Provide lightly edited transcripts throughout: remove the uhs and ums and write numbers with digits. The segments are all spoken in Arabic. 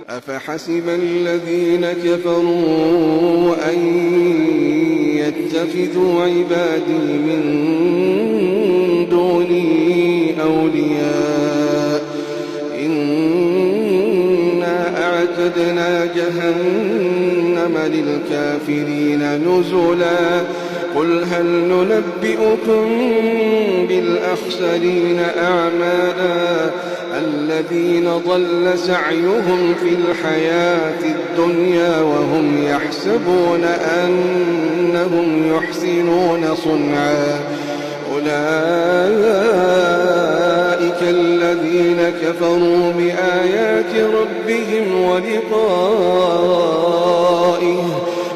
أفحسب الذين كفروا أن يتخذوا عبادي من دوني أولياء إنا أعتدنا جهنم للكافرين نزلا قل هل ننبئكم بالأخسرين أعمالا الذين ضل سعيهم في الحياة الدنيا وهم يحسبون أنهم يحسنون صنعا أولئك الذين كفروا بآيات ربهم ولقائه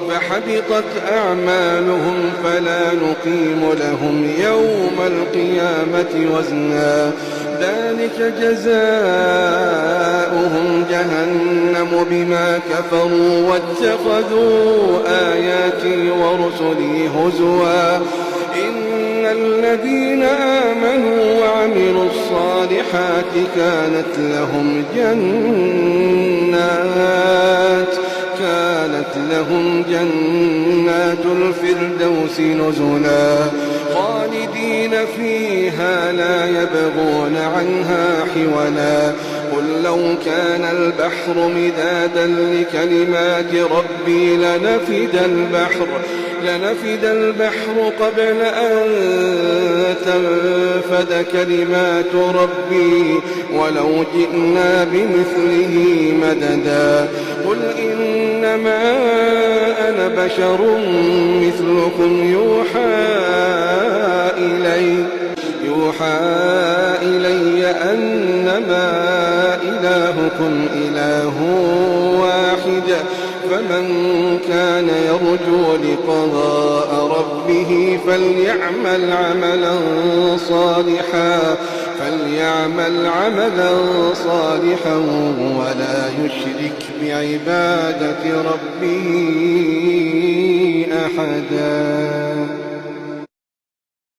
فحبطت أعمالهم فلا نقيم لهم يوم القيامة وزنا ذلك جزاؤهم جهنم بما كفروا واتخذوا آياتي ورسلي هزوا إن الذين آمنوا وعملوا الصالحات كانت لهم جنات الفردوس نزلا خالدين فيها لا يبغون عنها حولا قل لو كان البحر مدادا لكلمات ربي لنفد البحر قبل أن تنفد كلمات ربي ولو جئنا بمثله مددا قل إنما أنا بشر مثلكم يوحى إلي أنما إلهكم إله واحد فمن كان يرجو لقاء ربه فليعمل عملا صالحا ولا يشرك بعبادة ربه أحدا.